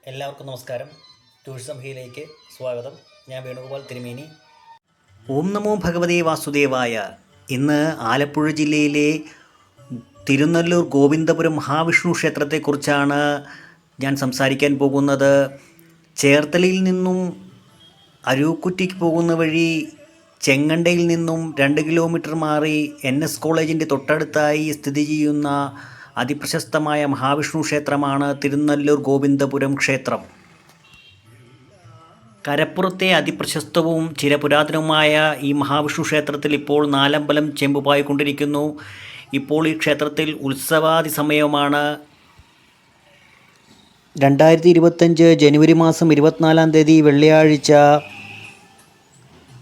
എല്ലാവർക്കും നമസ്കാരം. ടൂറിസം ഹീലേക്ക് സ്വാഗതം. ഞാൻ വേണുഗോപാൽ തിരുമേനി. ഓം നമോ ഭഗവതേ വാസുദേവായ. ഇന്ന് ആലപ്പുഴ ജില്ലയിലെ തിരുനെല്ലൂർ ഗോവിന്ദപുരം മഹാവിഷ്ണു ക്ഷേത്രത്തെക്കുറിച്ചാണ് ഞാൻ സംസാരിക്കാൻ പോകുന്നത്. ചേർത്തലയിൽ നിന്നും അരൂക്കുറ്റിക്ക് പോകുന്ന വഴി ചെങ്ങണ്ടയിൽ നിന്നും 2 കിലോമീറ്റർ മാറി NS കോളേജിൻ്റെ തൊട്ടടുത്തായി സ്ഥിതി ചെയ്യുന്ന അതിപ്രശസ്തമായ മഹാവിഷ്ണു ക്ഷേത്രമാണ് തിരുനെല്ലൂർ ഗോവിന്ദപുരം ക്ഷേത്രം. കരപ്പുറത്തെ അതിപ്രശസ്തവും ചിരപുരാതനവുമായ ഈ മഹാവിഷ്ണു ക്ഷേത്രത്തിൽ ഇപ്പോൾ നാലമ്പലം ചെമ്പുപായിക്കൊണ്ടിരിക്കുന്നു. ഇപ്പോൾ ഈ ക്ഷേത്രത്തിൽ ഉത്സവാദി സമയമാണ്. 2025 ജനുവരി മാസം 24-ാം തീയതി വെള്ളിയാഴ്ച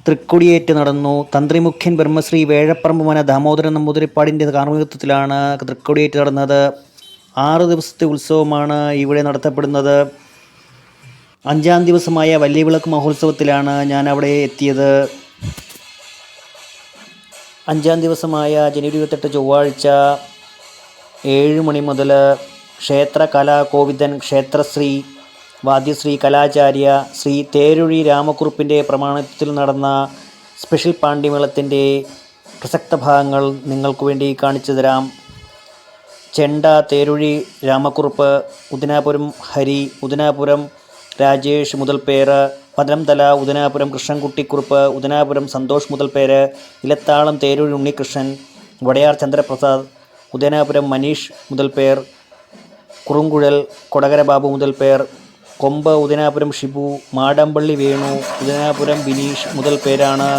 തൃക്കൊടിയേറ്റ് നടന്നു. തന്ത്രിമുഖ്യൻ ബ്രഹ്മശ്രീ വേഴപ്പറമ്പ് മന ദാമോദരൻ നമ്പൂതിരിപ്പാടിൻ്റെ കാർമ്മികത്വത്തിലാണ് തൃക്കൊടിയേറ്റ് നടന്നത്. 6 ദിവസത്തെ ഉത്സവമാണ് ഇവിടെ നടത്തപ്പെടുന്നത്. 5-ാം ദിവസമായ വലിയ വിളക്ക് മഹോത്സവത്തിലാണ് ഞാൻ അവിടെ എത്തിയത്. 5-ാം ദിവസമായ ജനുവരി 28 ചൊവ്വാഴ്ച 7 മണി മുതൽ ക്ഷേത്ര കലാകോവിദൻ, ക്ഷേത്രശ്രീ വാദ്യശ്രീ കലാചാര്യ ശ്രീ തേരൊഴി രാമക്കുറുപ്പിൻ്റെ പ്രമാണത്തിൽ നടന്ന സ്പെഷ്യൽ പാണ്ഡിമേളത്തിൻ്റെ പ്രസക്ത ഭാഗങ്ങൾ നിങ്ങൾക്ക് വേണ്ടി കാണിച്ചു തരാം. ചെണ്ട തേരൊഴി രാമക്കുറുപ്പ്, ഉദിനാപുരം ഹരി, ഉദിനാപുരം രാജേഷ് മുതൽപേര്, പതിനംതല ഉദിനാപുരം കൃഷ്ണൻകുട്ടിക്കുറുപ്പ്, ഉദിനാപുരം സന്തോഷ് മുതൽപേര്, ഇലത്താളം തേരൊഴി ഉണ്ണികൃഷ്ണൻ, വടയാർ ചന്ദ്രപ്രസാദ്, ഉദയനാപുരം മനീഷ് മുതൽപേർ, കുറുങ്കുഴൽ കൊടകര ബാബു മുതൽപേർ, കൊമ്പ് ഉദയനാപുരം ഷിബു, മാടമ്പള്ളി വേണു, ഉദയനാപുരം ബിനീഷ് മുതൽപേരാണ്.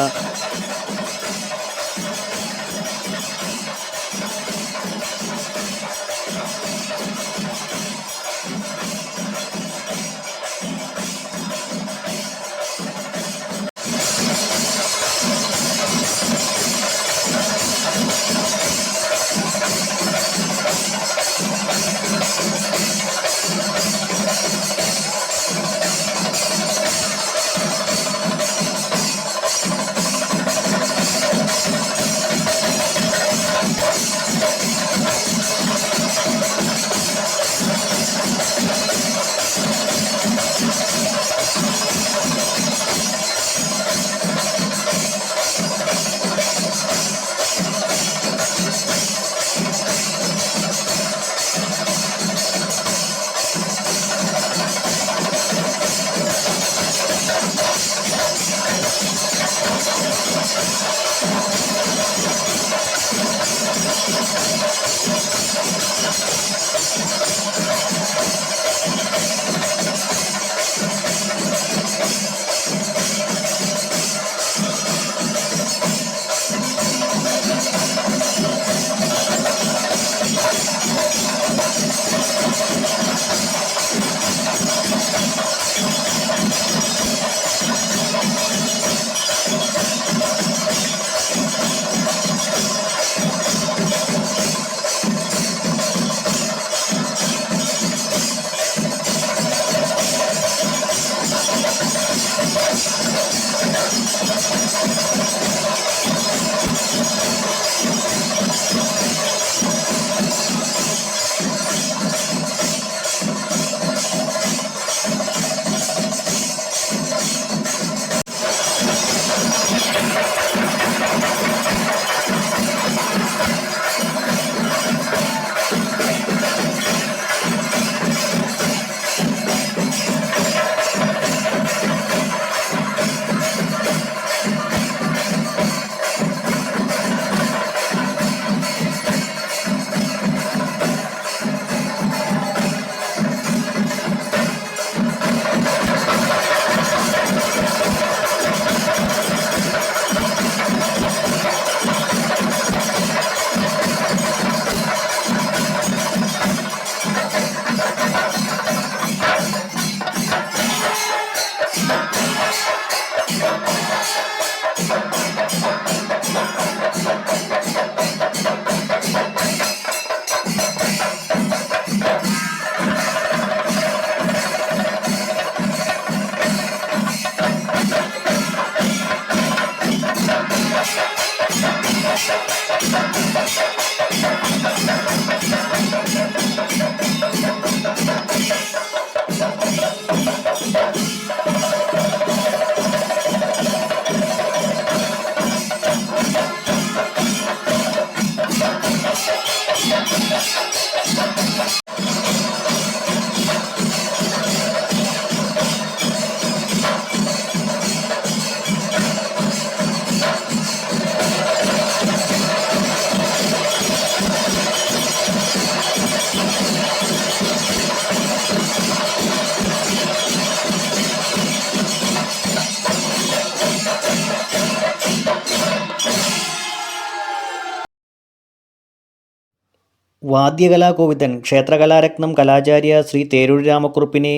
വാദ്യകലാകോവിദൻ ക്ഷേത്രകലാരത്നം കലാചാര്യ ശ്രീ തേരൂർ രാമക്കുറുപ്പിനെ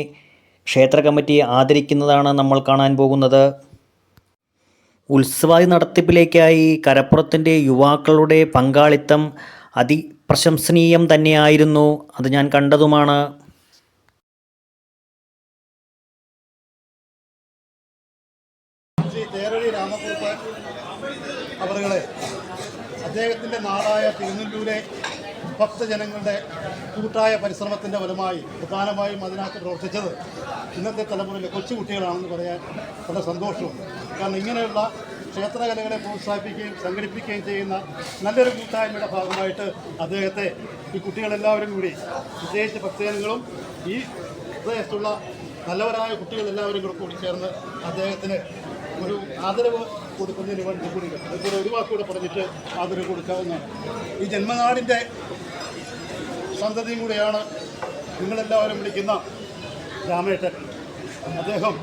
ക്ഷേത്ര കമ്മിറ്റി ആദരിക്കുന്നതാണ് നമ്മൾ കാണാൻ പോകുന്നത്. ഉത്സവാദി നടത്തിപ്പിലേക്കായി കരപ്പുറത്തിൻ്റെ യുവാക്കളുടെ പങ്കാളിത്തം അതിപ്രശംസനീയം തന്നെയായിരുന്നു. അത് ഞാൻ കണ്ടതുമാണ്. ശ്രീ തേരഴി രാമക്കുറുപ്പ് അവരുകളെ അദ്ദേഹത്തിൻ്റെ നാടായ തിരുനെല്ലൂരെ ഭക്തജനങ്ങളുടെ കൂട്ടായ പരിശ്രമത്തിൻ്റെ ഫലമായി പ്രധാനമായും അതിനകത്ത് പ്രവർത്തിച്ചത് ഇന്നത്തെ തലമുറയിലെ കൊച്ചുകുട്ടികളാണെന്ന് പറയാൻ വളരെ സന്തോഷമുണ്ട്. കാരണം ഇങ്ങനെയുള്ള ക്ഷേത്രകലകളെ പ്രോത്സാഹിപ്പിക്കുകയും സംഘടിപ്പിക്കുകയും ചെയ്യുന്ന നല്ലൊരു കൂട്ടായ്മയുടെ ഭാഗമായിട്ട് അദ്ദേഹത്തെ ഈ കുട്ടികളെല്ലാവരും കൂടി, പ്രത്യേകിച്ച് ഭക്തജനങ്ങളും ഈ പ്രദേശത്തുള്ള നല്ലവരായ കുട്ടികളെല്ലാവരും കൂടി ചേർന്ന് അദ്ദേഹത്തിന് ഒരു ആദരവ് കൊടുക്കുന്നതിന് വേണ്ടി കൂടി അതുപോലെ ഒരു വാക്കുകൂടെ പറഞ്ഞിട്ട് ആദരവ് കൊടുക്കാവുന്നതാണ്. ഈ ജന്മനാടിൻ്റെ സന്തതിയും കൂടെയാണ് നിങ്ങളെല്ലാവരും വിളിക്കുന്ന രാമേട്ടൻ. അദ്ദേഹം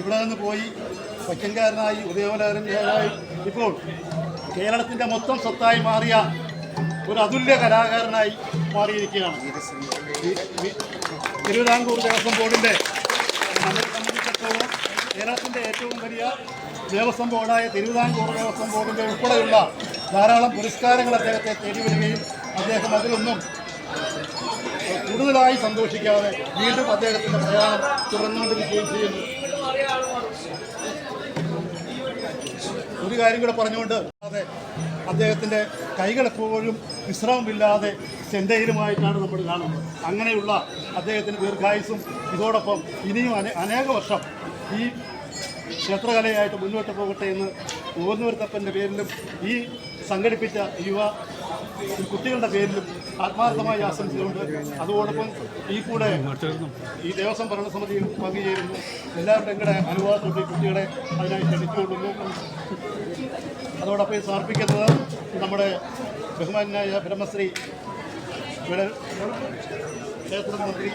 ഇവിടെ നിന്ന് പോയി വൈക്കംകാരനായി ഉദയോലകരനായി ഇപ്പോൾ കേരളത്തിൻ്റെ മൊത്തം സ്വത്തായി മാറിയ ഒരു അതുല്യ കലാകാരനായി മാറിയിരിക്കുകയാണ്. തിരുവിതാംകൂർ ദേവസ്വം ബോർഡിൻ്റെ നമ്മളെ സംബന്ധിച്ചിടത്തോളം കേരളത്തിൻ്റെ ഏറ്റവും വലിയ ദേവസ്വം ബോർഡായ തിരുവിതാംകൂർ ദേവസ്വം ബോർഡിൻ്റെ ഉൾപ്പെടെയുള്ള ധാരാളം പുരസ്കാരങ്ങൾ അദ്ദേഹത്തെ തേടി വരികയും അദ്ദേഹം അതിലൊന്നും കൂടുതലായി സന്തോഷിക്കാതെ വീണ്ടും അദ്ദേഹത്തിൻ്റെ പ്രയാണം തുടർന്നുകൊണ്ടിരിക്കുകയും ചെയ്യുന്നു. ഒരു കാര്യം കൂടെ പറഞ്ഞുകൊണ്ട് അദ്ദേഹത്തിൻ്റെ കൈകളെപ്പോഴും വിശ്രമമില്ലാതെ ചെണ്ടയിലുമായിട്ടാണ് നമ്മൾ കാണുന്നത്. അങ്ങനെയുള്ള അദ്ദേഹത്തിന് ദീർഘായുസ്സും ഇതോടൊപ്പം ഇനിയും അനേക വർഷം ഈ ക്ഷേത്രകലയായിട്ട് മുന്നോട്ട് പോകട്ടെ എന്ന് ഓന്നൂർത്തപ്പൻ്റെ പേരിലും ഈ സംഘടിപ്പിച്ച ഈ കുട്ടികളുടെ പേരിലും ആത്മാർത്ഥമായി ആശംസിച്ചുകൊണ്ട് അതോടൊപ്പം ഈ കൂടെ ഈ ദേവസ്വം ഭരണസമിതിയിൽ പങ്കുചേരുന്നു. എല്ലാവരുടെയും കൂടെ അനുവാദത്തോടെ കുട്ടികളെ അതിനായി ക്ഷണിച്ചുകൊള്ളുന്നു. അതോടൊപ്പം ഇത് സമർപ്പിക്കുന്നത് നമ്മുടെ ബഹുമാനായ ബ്രഹ്മശ്രീ ക്ഷേത്രമന്ത്രി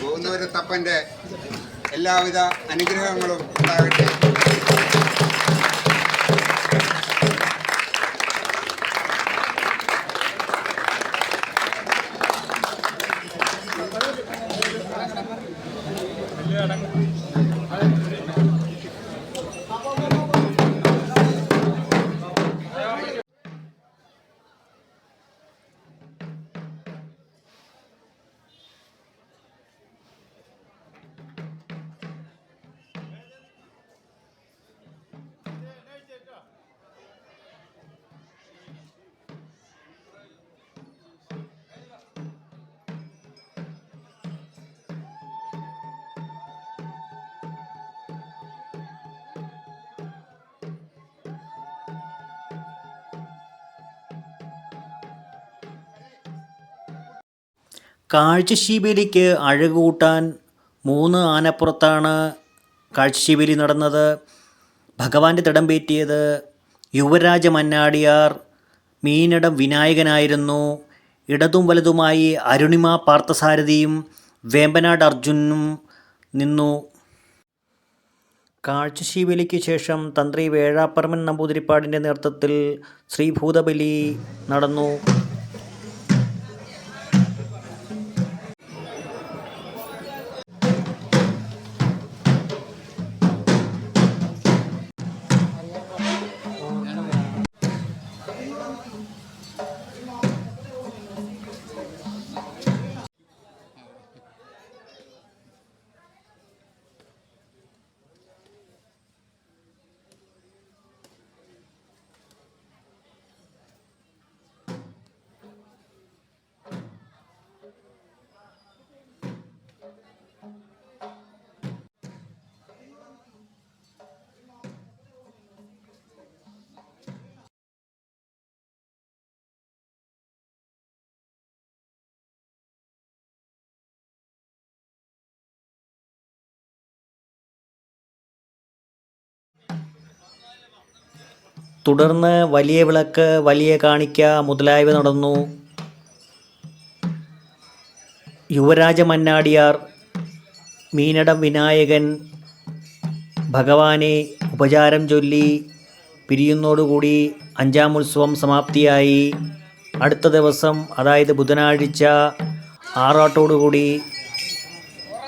ഓന്നൂരത്തപ്പൻ്റെ എല്ലാവിധ അനുഗ്രഹങ്ങളും ഉണ്ടാകട്ടെ. കാഴ്ചശീവേലിക്ക് അഴകുകൂട്ടാൻ 3 ആനപ്പുറത്താണ് കാഴ്ചശീവേലി നടന്നത്. ഭഗവാന്റെ തിടമ്പേറ്റിയത് യുവരാജ മന്നാടിയാർ മീനടം വിനായകനായിരുന്നു. ഇടതും വലതുമായി അരുണിമ പാർത്ഥസാരഥിയും വേമ്പനാട് അർജുനും നിന്നു. കാഴ്ചശീവേലിക്ക് ശേഷം തന്ത്രി വേഴാപ്പറമ്പൻ നമ്പൂതിരിപ്പാടിൻ്റെ നേതൃത്വത്തിൽ ശ്രീഭൂതബലി നടന്നു. തുടർന്ന് വലിയ വിളക്ക്, വലിയ കാണിക്ക മുതലായവ നടന്നു. യുവരാജ മന്നാടിയാർ, മീനടം വിനായകൻ ഭഗവാനെ ഉപചാരം ചൊല്ലി പിരിയുന്നതോടുകൂടി 5ാം ഉത്സവം സമാപ്തിയായി. അടുത്ത ദിവസം, അതായത് ബുധനാഴ്ച, ആറാട്ടോടുകൂടി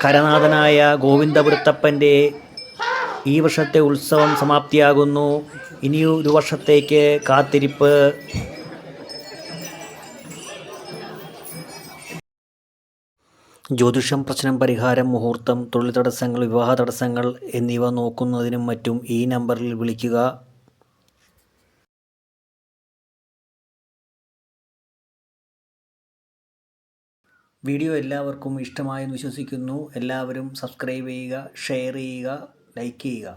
കരനാഥനായ ഗോവിന്ദപുരത്തപ്പൻ്റെ ഈ വർഷത്തെ ഉത്സവം സമാപ്തിയാകുന്നു. ഇനിയൊരു വർഷത്തേക്ക് കാത്തിരിപ്പ്. ജ്യോതിഷം, പ്രശ്നം പരിഹാരം, മുഹൂർത്തം, തൊഴിൽ തടസ്സങ്ങൾ, വിവാഹ തടസ്സങ്ങൾ എന്നിവ നോക്കുന്നതിനും മറ്റും ഈ നമ്പറിൽ വിളിക്കുക. വീഡിയോ എല്ലാവർക്കും ഇഷ്ടമായെന്ന് വിശ്വസിക്കുന്നു. എല്ലാവരും സബ്സ്ക്രൈബ് ചെയ്യുക, ഷെയർ ചെയ്യുക, ലൈക്ക് ചെയ്യുക.